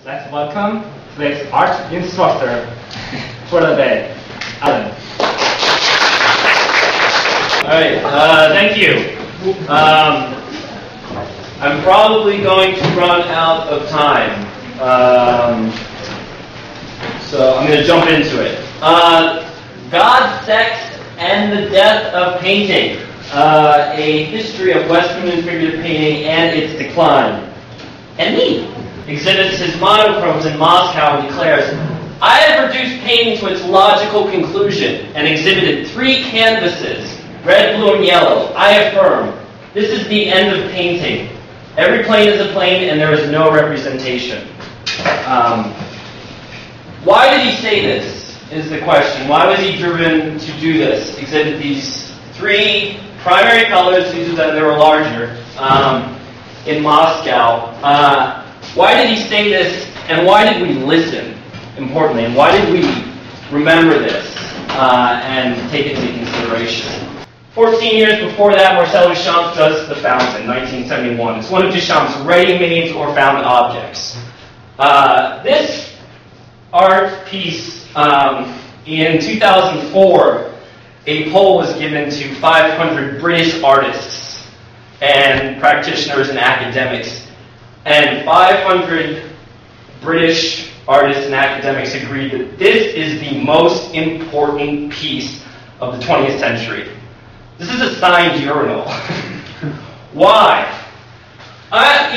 Let's welcome today's art instructor for the day, Alan. Alright, thank you. I'm probably going to run out of time. So I'm going to jump into it. God, Sex, and the Death of Painting. A history of Western and figurative painting and its decline. And me exhibits his monochromes in Moscow and declares, I have reduced painting to its logical conclusion and exhibited 3 canvases, red, blue, and yellow. I affirm, this is the end of painting. Every plane is a plane and there is no representation. Why did he say this, is the question. Why was he driven to do this? Exhibit these 3 primary colors, these are that they were larger, in Moscow. Why did he say this, and why did we listen, importantly, and why did we remember this and take it into consideration? 14 years before that, Marcel Duchamps does The Fountain, 1971. It's one of Duchamps' ready-made or found objects. This art piece, in 2004, a poll was given to 500 British artists and practitioners and academics. And 500 British artists and academics agreed that this is the most important piece of the 20th century. This is a signed urinal. Why? I'm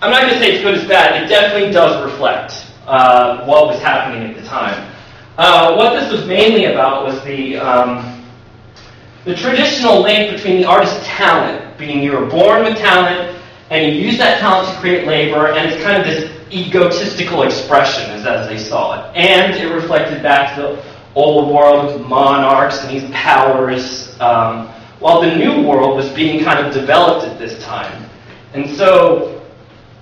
not going to say it's good or bad. It definitely does reflect what was happening at the time. What this was mainly about was the traditional link between the artist's talent, being you were born with talent, and you use that talent to create labor, and it's kind of this egotistical expression, as they saw it. And it reflected back to the old world with monarchs and these powers, while the new world was being kind of developed at this time. And so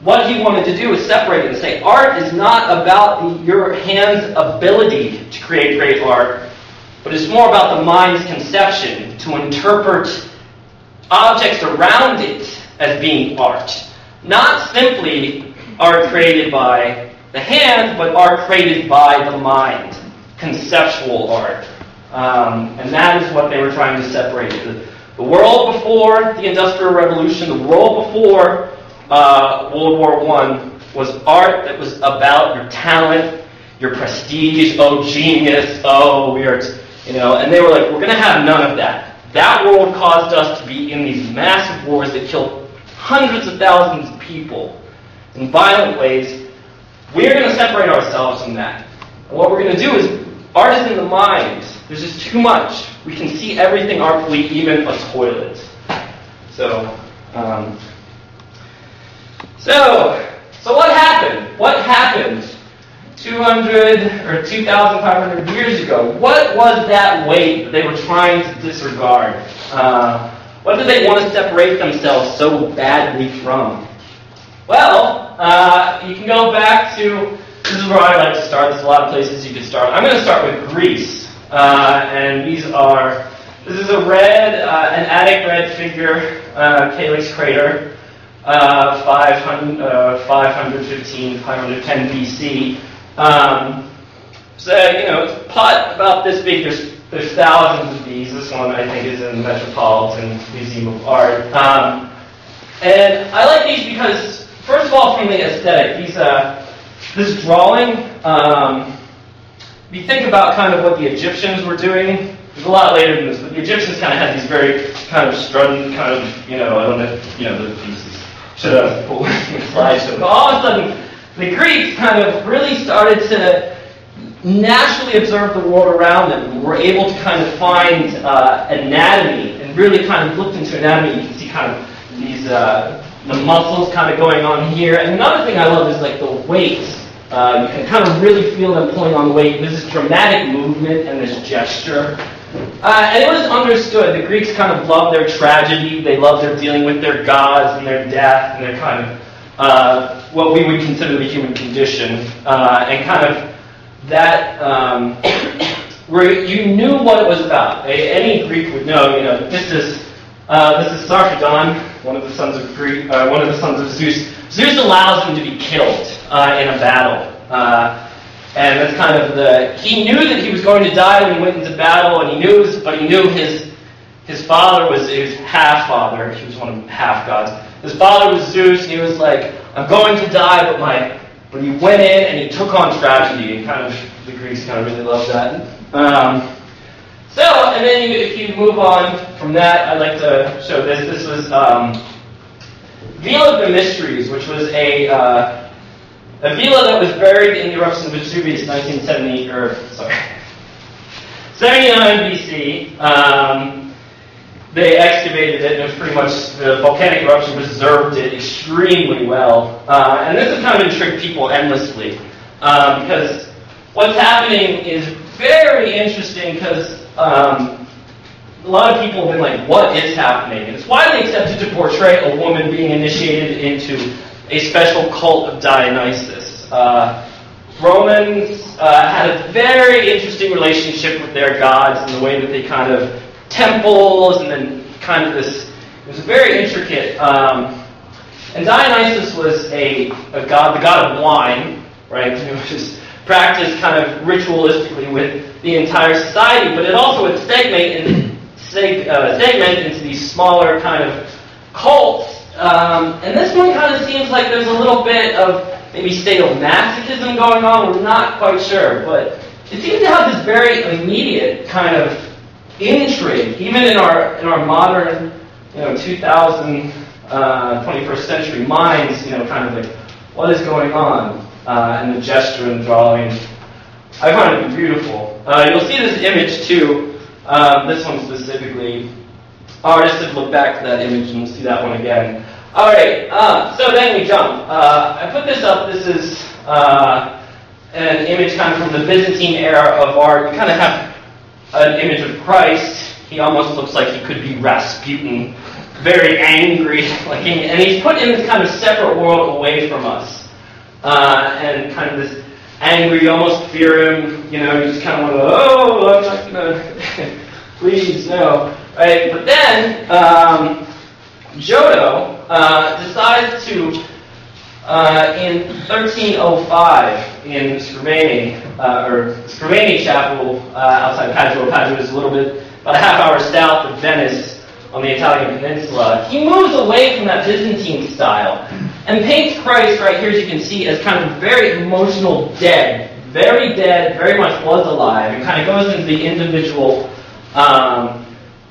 what he wanted to do was separate it and say, art is not about your hand's ability to create great art, but it's more about the mind's conception to interpret objects around it as being art. Not simply art created by the hand, but art created by the mind. Conceptual art. And that is what they were trying to separate. The world before the Industrial Revolution, the world before World War I, was art that was about your talent, your prestige, oh genius, oh we are, and they were like, we're going to have none of that. That world caused us to be in these massive wars that killed hundreds of thousands of people in violent ways. We're going to separate ourselves from that. And what we're going to do is, art is in the mind. There's just too much. We can see everything artfully, even a toilet. So what happened? What happened 200 or 2,500 years ago? What was that weight that they were trying to disregard? What did they want to separate themselves so badly from? Well, you can go back to, this is where I like to start. There's a lot of places you could start. I'm going to start with Greece. And this is a red, an Attic red figure, calyx crater, 515, 510 BC. It's a pot about this big. There's thousands of these. This one, I think, is in the Metropolitan Museum of Art. And I like these because, first of all, from the aesthetic, this drawing, if you think about kind of what the Egyptians were doing, it was a lot later than this, but the Egyptians kind of had these very kind of strutting kind of, I don't know, the pieces. Should have pulled the slideshow. But all of a sudden, the Greeks kind of really started to naturally observe the world around them and were able to kind of find anatomy and really kind of looked into anatomy. You can see kind of these the muscles kind of going on here. And another thing I love is like the weights. You can kind of really feel them pulling on the weight. There's this dramatic movement and this gesture. And it was understood. The Greeks kind of loved their tragedy. They loved their dealing with their gods and their death and their kind of what we would consider the human condition. And kind of that, where you knew what it was about. Any Greek would know, this is Sarpedon. one of the sons of Zeus. Zeus allows him to be killed in a battle. And that's kind of he knew that he was going to die when he went into battle, and he knew his father was his half-father. He was one of the half-gods. His father was Zeus, and he was like, I'm going to die, but he went in and he took on tragedy, and kind of, the Greeks kind of really loved that. And then if you move on from that, I'd like to show this. This was Villa of the Mysteries, which was a villa that was buried in the eruption of Vesuvius, 79 BC. They excavated it, and it was pretty much, the volcanic eruption preserved it extremely well. And this has kind of intrigued people endlessly, because what's happening is very interesting, because a lot of people have been like, what is happening? And it's widely accepted to portray a woman being initiated into a special cult of Dionysus. Romans had a very interesting relationship with their gods in the way that they kind of temples, and then kind of this, it was very intricate. And Dionysus was a god, the god of wine, right? It was practiced kind of ritualistically with the entire society, but it also would segment into these smaller kind of cults. And this one kind of seems like there's a little bit of maybe sadomasochism going on. We're not quite sure, but it seems to have this very immediate kind of intrigue, even in our modern, 2000, 21st century minds, kind of like, what is going on? And the gesture and drawing. I find it beautiful. You'll see this image too, this one specifically. Artists have looked back to that image, and we'll see that one again. Alright, so then we jump. I put this up. This is an image kind of from the Byzantine era of art. You kind of have an image of Christ. He almost looks like he could be Rasputin, very angry, and he's put in this kind of separate world away from us, and kind of this angry, you almost fear him. You just kind of want to, oh, I'm not gonna, please no, right? But then Giotto decides to, in 1305, in Scrivani Chapel outside Padua. Padua is a little bit, about a half-hour south of Venice on the Italian peninsula. He moves away from that Byzantine style and paints Christ right here, as you can see, as kind of very emotional dead, very much was alive, and kind of goes into the individual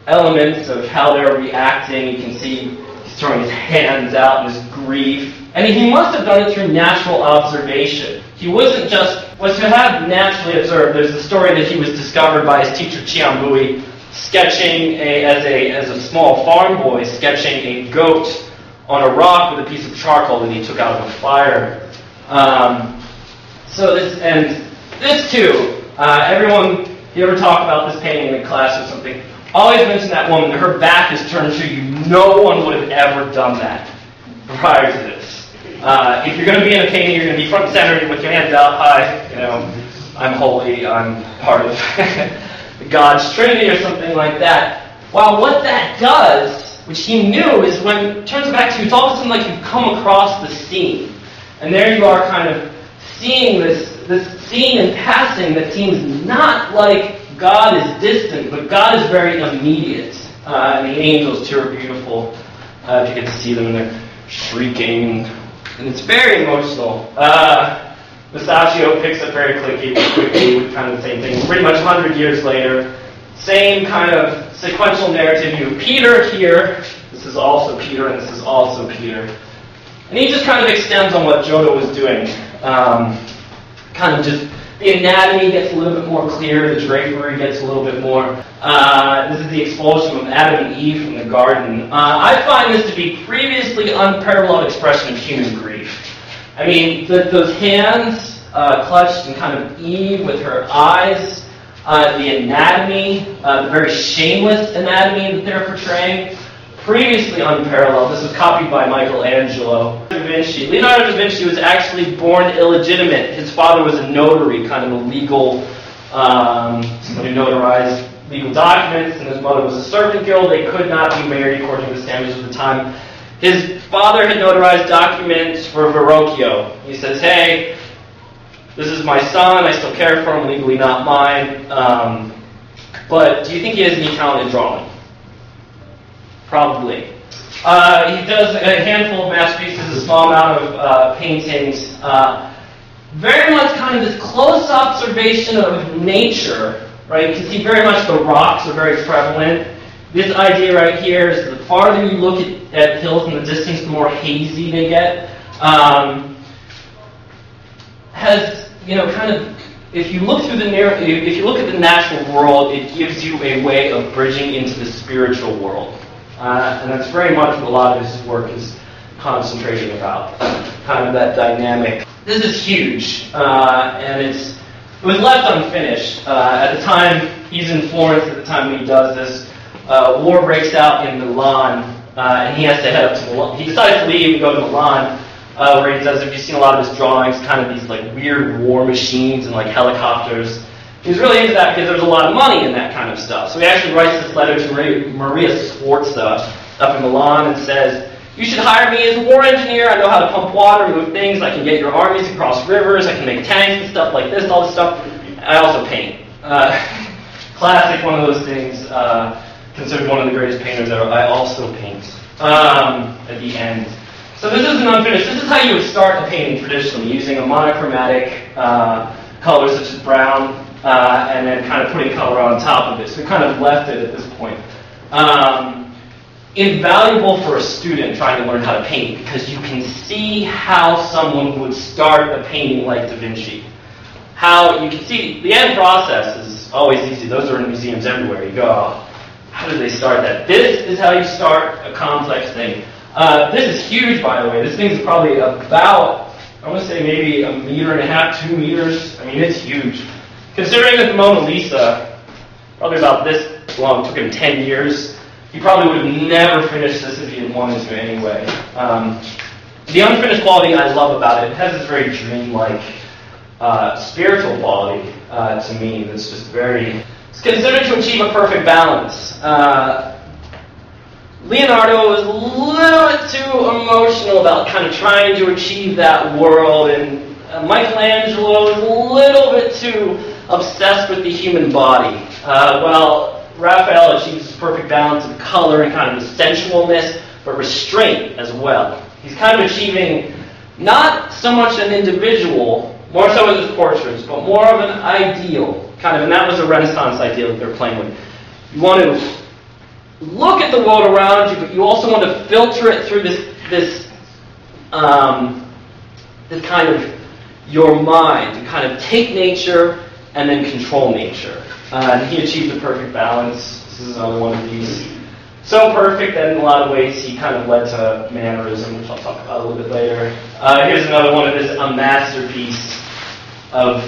elements of how they're reacting. You can see he's throwing his hands out in his grief. And he must have done it through natural observation. He was to have naturally observed. There's the story that he was discovered by his teacher Ciambui, sketching as a small farm boy, sketching a goat on a rock with a piece of charcoal that he took out of a fire. This too, everyone, if you ever talk about this painting in a class or something, always mention that woman. Her back is turned to you. No one would have ever done that prior to this. If you're going to be in a painting, you're going to be front and center with your hands out high. I'm holy. I'm part of God's Trinity or something like that. Well, what that does, which he knew, is when it turns back to you, it's all of a sudden like you've come across the scene. And there you are kind of seeing this scene in passing that seems not like God is distant, but God is very immediate. And the angels too are beautiful. If you get to see them, and they're shrieking, and it's very emotional. Masaccio picks up very quickly with kind of the same thing. Pretty much 100 years later, same kind of sequential narrative. You have Peter here. This is also Peter, and this is also Peter. And he just kind of extends on what Giotto was doing. Kind of just, the anatomy gets a little bit more clear, the drapery gets a little bit more. This is the expulsion of Adam and Eve from the garden. I find this to be previously unparalleled expression of human grief. I mean, those hands clutched and kind of Eve with her eyes, the anatomy, the very shameless anatomy that they're portraying, previously unparalleled. This was copied by Michelangelo. Leonardo da Vinci was actually born illegitimate. His father was a notary, kind of a legal, somebody who notarized legal documents, and his mother was a servant girl. They could not be married according to the standards of the time. His father had notarized documents for Verrocchio. He says, hey, this is my son, I still care for him, legally not mine, but do you think he has any talent in drawing? Probably. He does a handful of masterpieces, a small amount of paintings, very much kind of this close observation of nature, right? You can see very much the rocks are very prevalent. This idea right here is the farther you look at hills in the distance, the more hazy they get. Has, you know, kind of, if you look through the if you look at the natural world, it gives you a way of bridging into the spiritual world. And that's very much what a lot of his work is concentrating about, kind of that dynamic. This is huge, and it was left unfinished. At the time, he's in Florence at the time when he does this. War breaks out in Milan, and he has to head up to Milan. He decides to leave and go to Milan, where he does, if you've seen a lot of his drawings, kind of these like weird war machines and like helicopters. He's really into that because there's a lot of money in that kind of stuff. So he actually writes this letter to Maria Sforza up in Milan and says, you should hire me as a war engineer. I know how to pump water, move things. I can get your armies across rivers. I can make tanks and stuff like this, all this stuff. I also paint. Classic, one of those things. Considered one of the greatest painters ever. I also paint at the end. So this isn't unfinished. This is how you would start a painting traditionally, using a monochromatic color such as brown, and then kind of putting color on top of it. So we kind of left it at this point. Invaluable for a student trying to learn how to paint, because you can see how someone would start a painting like Da Vinci. How you can see the end process is always easy. Those are in museums everywhere. You go, oh, how did they start that? This is how you start a complex thing. This is huge, by the way. This thing's probably about, I want to say maybe 1.5 meters, 2 meters. I mean, it's huge. Considering that the Mona Lisa, probably about this long, took him 10 years, he probably would have never finished this if he had wanted to anyway. The unfinished quality I love about it, it has this very dreamlike, spiritual quality to me that's just very... It's considered to achieve a perfect balance. Leonardo was a little bit too emotional about kind of trying to achieve that world, and Michelangelo was a little bit too obsessed with the human body. While Raphael achieves this perfect balance of color and kind of the sensualness, but restraint as well. He's kind of achieving not so much an individual, more so as his portraits, but more of an ideal, kind of, and that was a Renaissance ideal that they're playing with. You want to look at the world around you, but you also want to filter it through this kind of your mind, to kind of take nature and then control nature. And he achieved the perfect balance. This is another one of these. So perfect that in a lot of ways he kind of led to mannerism, which I'll talk about a little bit later. Here's another one of his, a masterpiece of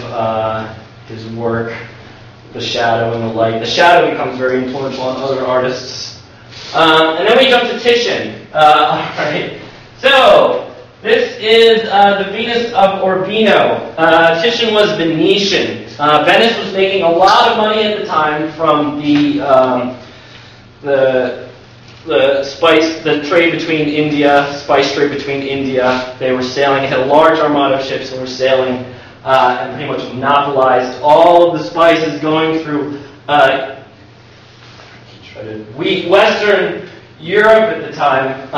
his work, the shadow and the light. The shadow becomes very influential on other artists. And then we jump to Titian. All right. So this is the Venus of Urbino. Titian was Venetian. Venice was making a lot of money at the time from the trade between India, spice trade between India. They were sailing, had a large armada of ships and were sailing, and pretty much monopolized all of the spices going through Western Europe at the time.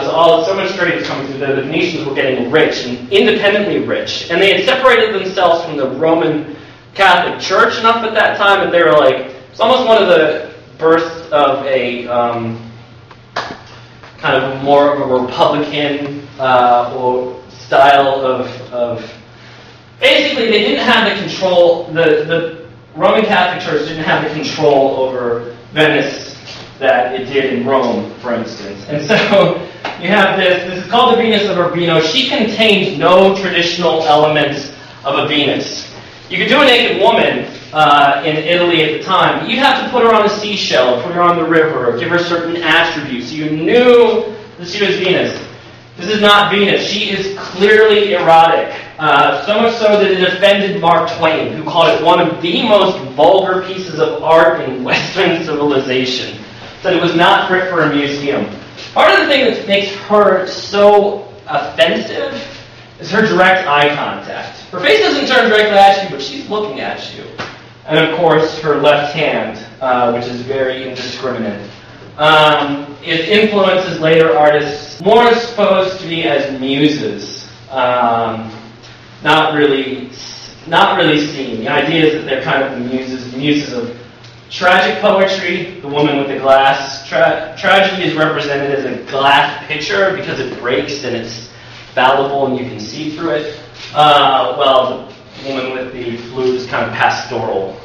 So much trade was coming through there. The Venetians were getting rich and independently rich, and they had separated themselves from the Roman Catholic Church enough at that time that they were like, it's almost one of the births of a kind of more of a Republican or style of basically they didn't have the control, the Roman Catholic Church didn't have the control over Venice that it did in Rome, for instance. And so you have this is called the Venus of Urbino. She contains no traditional elements of a Venus. You could do a naked woman in Italy at the time, but you'd have to put her on a seashell, put her on the river, or give her certain attributes. You knew that she was Venus. This is not Venus. She is clearly erotic. So much so that it offended Mark Twain, who called it one of the most vulgar pieces of art in Western civilization. Said it was not fit for a museum. Part of the thing that makes her so offensive is her direct eye contact. Her face doesn't turn directly at you, but she's looking at you. And of course, her left hand, which is very indiscriminate. It influences later artists more supposed to be as muses, not really seen. The idea is that they're kind of the muses of tragic poetry, the woman with the glass. Tragedy is represented as a glass pitcher because it breaks and it's fallible and you can see through it. Well, the woman with the flute is kind of pastoral.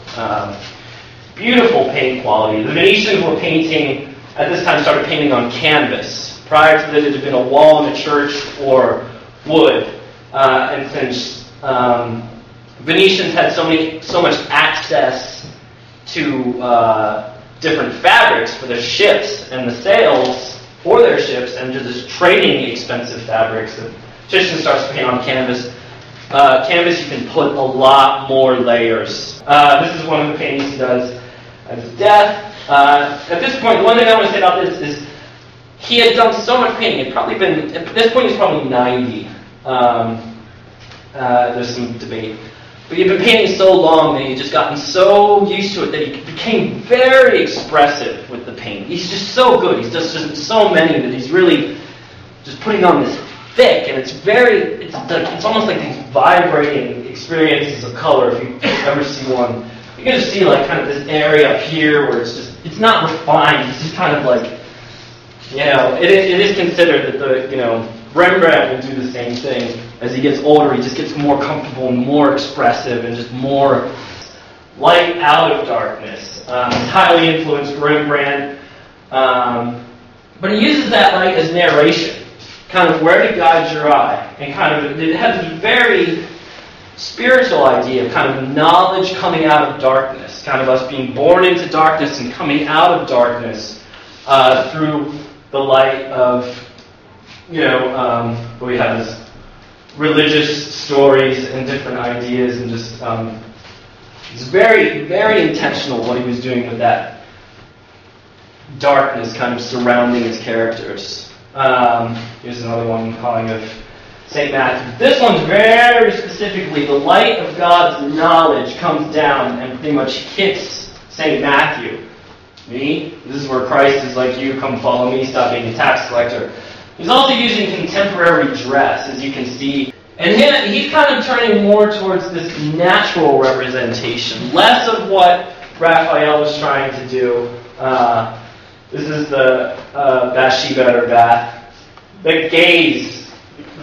Beautiful paint quality. The Venetians were painting, at this time, started painting on canvas. Prior to that, it had been a wall in a church or wood. And since Venetians had so much access to different fabrics for their ships and the sails for their ships, and just trading expensive fabrics, the Titian starts to paint on canvas. Canvas, you can put a lot more layers. This is one of the paintings he does at his death. At this point, the one thing I want to say about this is he had done so much painting. At this point, he's probably 90. There's some debate. But he'd been painting so long that he'd just gotten so used to it that he became very expressive with the paint. He's just so good. He's just so many that he's really just putting on this thick, and it's almost like these vibrating experiences of color. If you ever see one, you can just see like kind of this area up here where it's not refined. It's just kind of like, it is considered that Rembrandt will do the same thing. As he gets older, he just gets more comfortable and more expressive and just more light out of darkness. It's highly influenced Rembrandt, but he uses that light as narration, kind of where to guide your eye, and kind of it has a very spiritual idea of kind of knowledge coming out of darkness, kind of us being born into darkness and coming out of darkness through the light of, we have this religious stories and different ideas, and just it's very, very intentional what he was doing with that darkness kind of surrounding his characters. Here's another one calling of St. Matthew. This one's very specifically, the light of God's knowledge comes down and pretty much hits St. Matthew. Me? This is where Christ is like, you come follow me, stop being a tax collector. He's also using contemporary dress, as you can see. And he's kind of turning more towards this natural representation, less of what Raphael was trying to do. This is the Bathsheba or Bath. The gaze,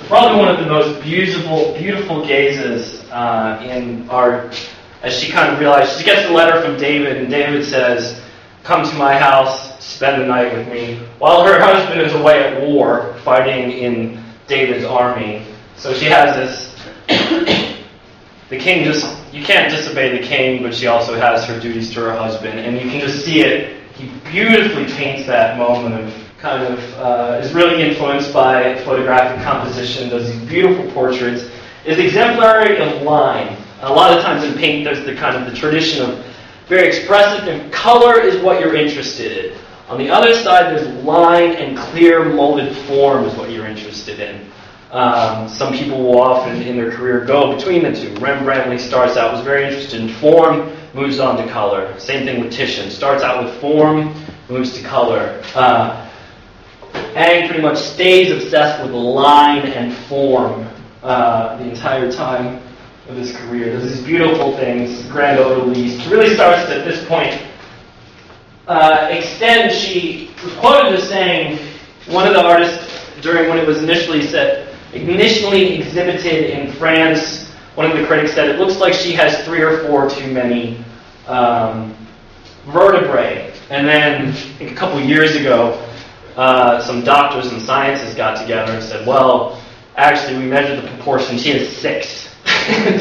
probably one of the most beautiful gazes in art, as she kind of realized, she gets a letter from David, and David says, "Come to my house, spend the night with me," while her husband is away at war, fighting in David's army. So she has this, the king you can't disobey the king, but she also has her duties to her husband, and you can just see it. He beautifully paints that moment of kind of, is really influenced by photographic composition, does these beautiful portraits, is exemplary of line. A lot of times in paint there's the kind of the tradition of very expressive, and color is what you're interested in. On the other side, there's line and clear molded form is what you're interested in. Some people will often in their career go between the two. Rembrandt, when he starts out, was very interested in form, moves on to color. Same thing with Titian. Starts out with form, moves to color. Ang pretty much stays obsessed with line and form the entire time of his career. Does these beautiful things, Grand Old Elise. Really starts to, at this point, extend. She was quoted as saying, one of the artists, during when it was initially exhibited in France, one of the critics said, it looks like she has 3 or 4 too many vertebrae. And then, I think a couple years ago, some doctors and scientists got together and said, well, actually we measured the proportion, she has 6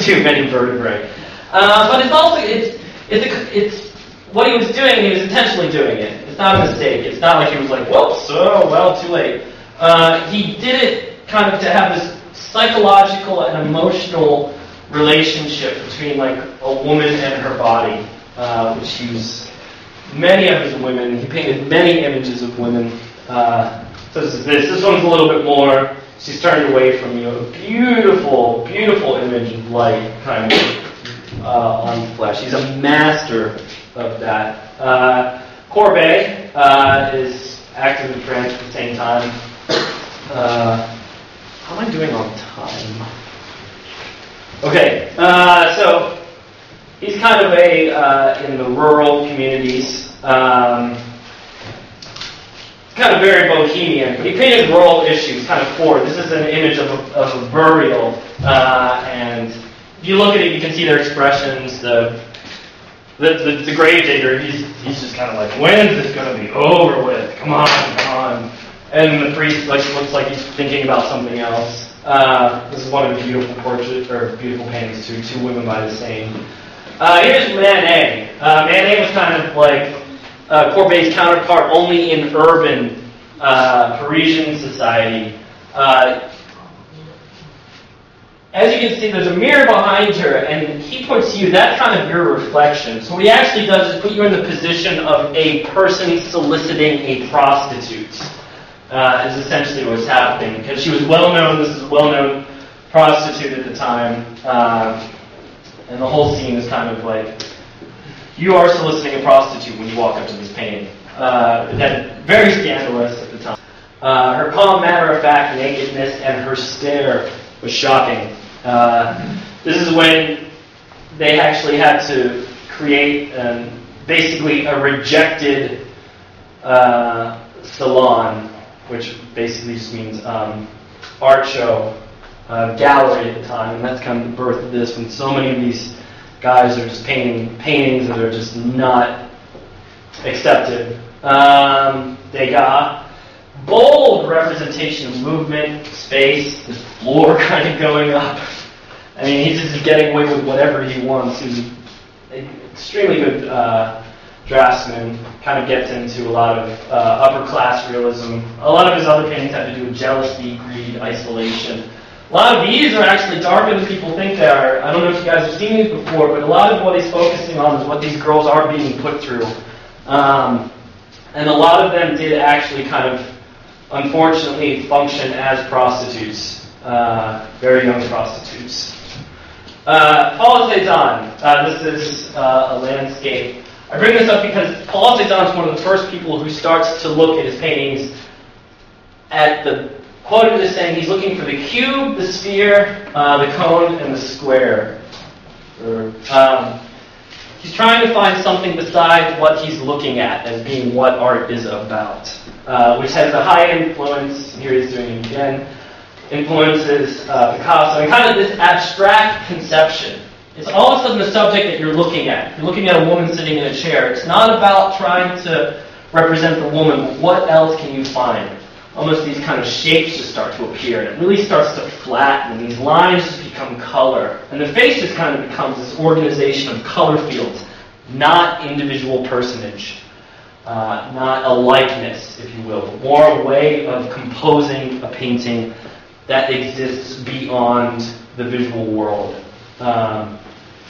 too many vertebrae. But it's also, it's what he was doing, he was intentionally doing it. It's not a mistake. It's not like he was like, whoops, too late. He did it kind of to have this psychological and emotional relationship between like a woman and her body, which he was many of his women. He painted many images of women. So this is this. This one's a little bit more. She's turned away from you. A beautiful, beautiful image of light, kind of on flesh. He's a master of that. Courbet is active in France at the same time. How am I doing on time? Okay, so he's kind of in the rural communities. Kind of very bohemian, but he painted rural issues, kind of forward. This is an image of a burial, and if you look at it, you can see their expressions. The gravedigger, he's just kind of like, when's this going to be over with? Come on, come on. And the priest looks like he's thinking about something else. This is one of the beautiful beautiful paintings too. Two women by the same. Here's Manet. Manet was kind of like Courbet's counterpart, only in urban Parisian society. As you can see, there's a mirror behind her, and he points to you. That's kind of your reflection. So what he actually does is put you in the position of a person soliciting a prostitute. Is essentially what's happening, because she was well known. This is a well-known prostitute at the time, and the whole scene is kind of like, you are soliciting a prostitute when you walk up to this painting. That very scandalous at the time. Her calm, matter-of-fact nakedness and her stare was shocking. This is when they actually had to create basically a rejected salon, which basically just means art show, gallery at the time, and that's kind of the birth of this, when so many of these guys are just painting paintings that are just not accepted. Degas, bold representation of movement, space, the floor kind of going up. I mean, he's just getting away with whatever he wants. He's an extremely good draftsman. Kind of gets into a lot of upper class realism. A lot of his other paintings have to do with jealousy, greed, isolation. A lot of these are actually darker than people think they are. I don't know if you guys have seen these before, but a lot of what he's focusing on is what these girls are being put through. And a lot of them did actually kind of, unfortunately, function as prostitutes. Very young prostitutes. Paul Cézanne. This is a landscape. I bring this up because Paul Cézanne is one of the first people who starts to look at his paintings at the quoted as saying he's looking for the cube, the sphere, the cone, and the square. He's trying to find something besides what he's looking at as being what art is about, which has a high influence, here he's doing it again, influences Picasso, and kind of this abstract conception. It's all of a sudden the subject that you're looking at. You're looking at a woman sitting in a chair. It's not about trying to represent the woman, but what else can you find? Almost these kind of shapes just start to appear, and it really starts to flatten, and these lines just become color. And the face just kind of becomes this organization of color fields, not individual personage, not a likeness, if you will, but more a way of composing a painting that exists beyond the visual world.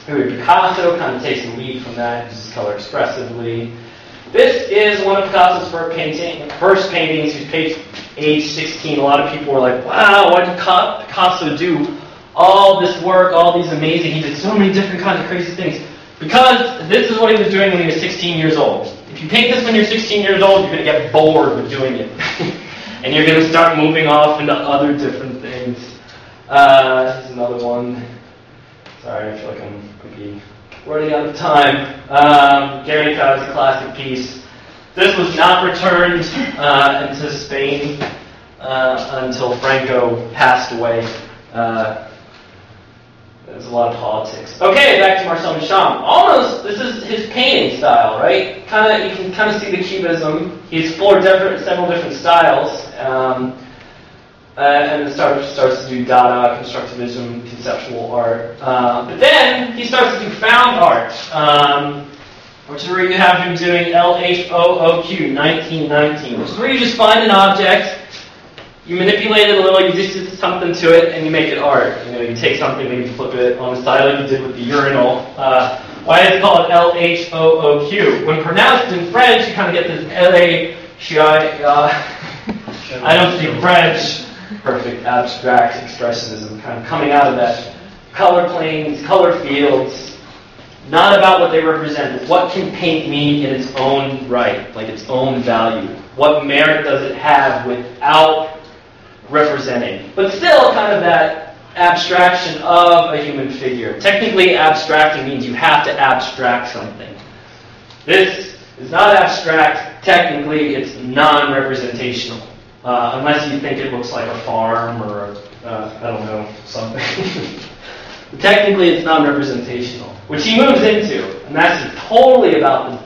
Picasso kind of takes the lead from that, uses color expressively. This is one of Picasso's first paintings. He painted age 16. A lot of people were like, wow, why did Picasso do all this work, all these amazing, he did so many different kinds of crazy things. Because this is what he was doing when he was 16 years old. If you paint this when you're 16 years old, you're going to get bored with doing it. And you're going to start moving off into other different things. This is another one. Sorry, I feel like I'm maybe running out of time. Guernica is a classic piece. This was not returned into Spain until Franco passed away. There's a lot of politics. Okay, back to Marcel Duchamps. Almost, this is his painting style, right? You can kind of see the cubism. He explored several different styles. And then starts to do Dada, constructivism, conceptual art. But then he starts to do found art, which is where you have him doing LHOOQ, 1919, which is where you just find an object, you manipulate it a little, you just do something to it, and you make it art. You know, you take something, maybe flip it on the side like you did with the urinal. Why is it called LHOOQ? When pronounced in French, you kind of get this LA I don't speak French. Perfect abstract expressionism, kind of coming out of that color planes, color fields, not about what they represent, but what can paint mean in its own right, like its own value? What merit does it have without representing? But still kind of that abstraction of a human figure. Technically, abstracting means you have to abstract something. This is not abstract. Technically, it's non-representational. Unless you think it looks like a farm or, I don't know, something. Technically, it's non-representational, which he moves into. And that's totally about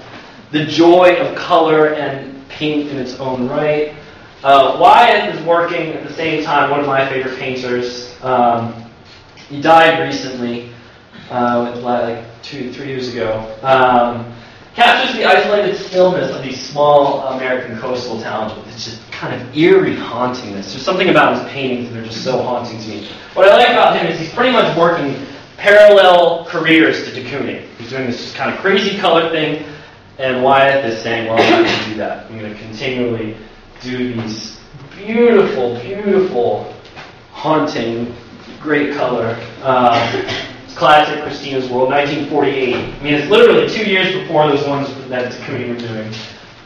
the joy of color and paint in its own right. Wyatt is working at the same time, one of my favorite painters. He died recently, like 2-3 years ago. Captures the isolated stillness of these small American coastal towns with this just kind of eerie hauntingness. There's something about his paintings that are just so haunting to me. What I like about him is he's pretty much working parallel careers to de Kooning. He's doing this just kind of crazy color thing, and Wyatt is saying, well, I'm not going to do that. I'm going to continually do these beautiful, beautiful, haunting, great color. Classic Christina's World, 1948. I mean, it's literally 2 years before those ones that de Kooning were doing.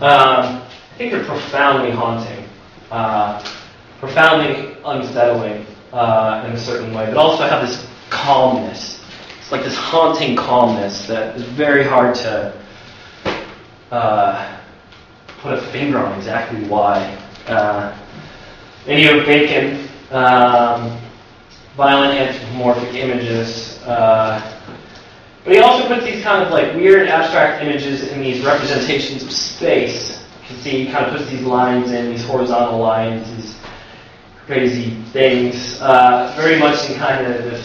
I think they're profoundly haunting, profoundly unsettling in a certain way, but also have this calmness. It's like this haunting calmness that is very hard to put a finger on exactly why. Then you have Bacon, violent anthropomorphic images. But he also puts these kind of like weird abstract images in these representations of space. You can see he kind of puts these lines in, these horizontal lines, these crazy things, very much in kind of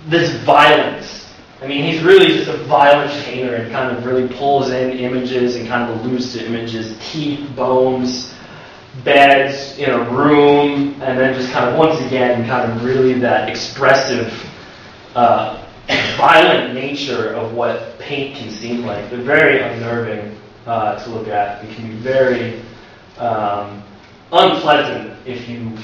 this violence. I mean, he's really just a violent painter and kind of really pulls in images and kind of alludes to images, teeth, bones, beds in a room, and then just kind of once again kind of really that expressive violent nature of what paint can seem like. They're very unnerving to look at. It can be very unpleasant if you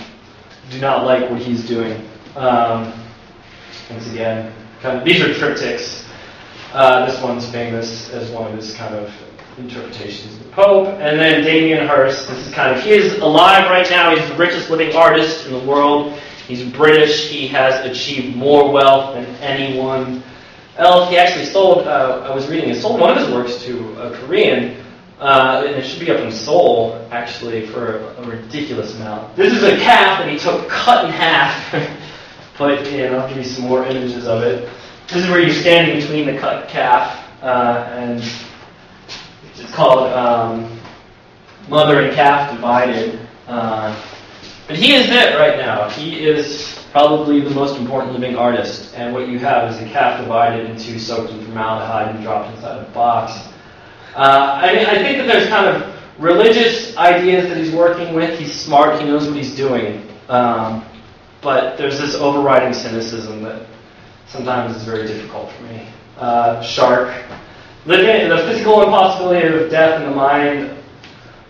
do not like what he's doing. Once again, kind of, these are triptychs. This one's famous as one of his kind of interpretations of the Pope. And then Damien Hirst, this is kind of, he is alive right now. He's the richest living artist in the world. He's British. He has achieved more wealth than anyone else. He actually sold, I was reading, he sold one of his works to a Korean, and it should be up in Seoul, actually, for a ridiculous amount. This is a calf that he took, cut in half, put in. I'll give you some more images of it. This is where you're standing between the cut calf, and it's called Mother and Calf Divided. But he is it right now. He is probably the most important living artist. And what you have is a calf divided into soaked in formaldehyde and dropped inside a box. I think that there's kind of religious ideas that he's working with. He's smart. He knows what he's doing. But there's this overriding cynicism that sometimes is very difficult for me. Shark. Living, the physical impossibility of death in the mind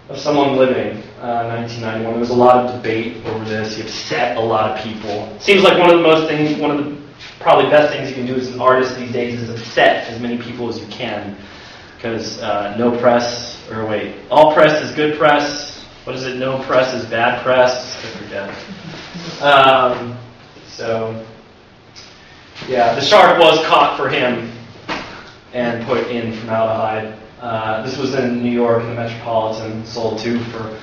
of someone living. 1991. There was a lot of debate over this. He upset a lot of people. Seems like one of the probably best things you can do as an artist these days is upset as many people as you can. Because no press, or wait, all press is good press. What is it? No press is bad press. I forget. So, yeah, the shark was caught for him and put in formaldehyde. This was in New York, in the Metropolitan, sold to for,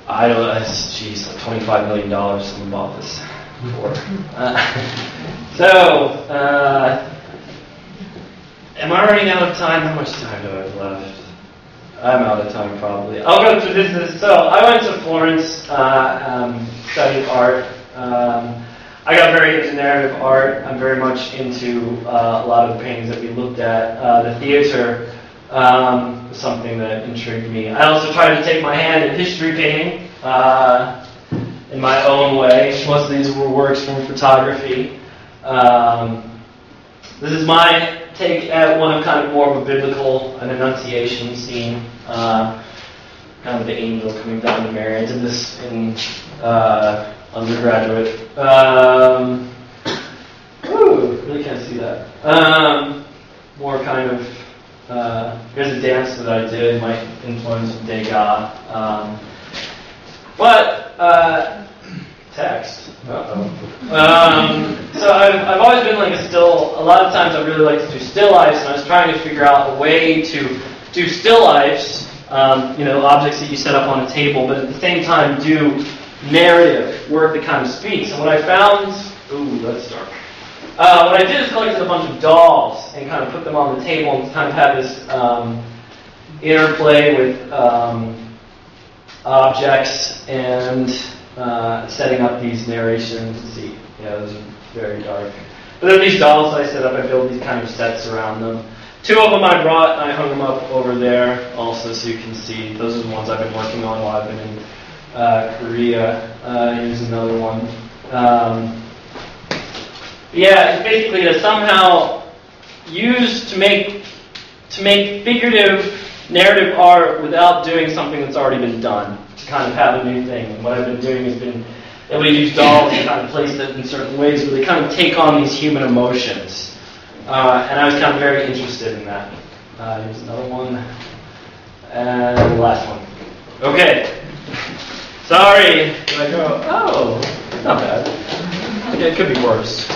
I don't know, geez, like $25 million someone bought this for. Am I running out of time? How much time do I have left? I'm out of time, probably. I'll go through this. So, I went to Florence, studied art. I got very into narrative art. I'm very much into a lot of the paintings that we looked at. The theater was something that intrigued me. I also tried to take my hand in history painting in my own way. Most of these were works from photography. This is my take at one of kind of more of a biblical, an Annunciation scene. kind of the angel coming down to Mary. I did this in undergraduate. Ooh, really can't see that. More kind of, here's a dance that I did, my influence of Degas. Text. So I've always been like a lot of times I really like to do still lifes, and I was trying to figure out a way to do still lifes, objects that you set up on a table, but at the same time do narrative work that kind of speaks. And what I found, ooh, that's dark. What I did is collected a bunch of dolls and kind of put them on the table and kind of had this interplay with objects and setting up these narrations. Let's see, yeah, those are very dark. But then these dolls that I set up, I built these kind of sets around them. Two of them I brought, I hung them up over there also so you can see. Those are the ones I've been working on while I've been in Korea. Here's another one. Yeah, it's basically to somehow use to make figurative narrative art without doing something that's already been done, to kind of have a new thing. And what I've been doing has been able to use dolls and kind of place it in certain ways where they kind of take on these human emotions. And I was kind of very interested in that. Here's another one. And the last one. Okay. Sorry. Did I go? Oh, not bad. Yeah, it could be worse.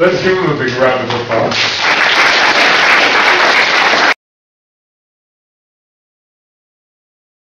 Let's give him a big round of applause.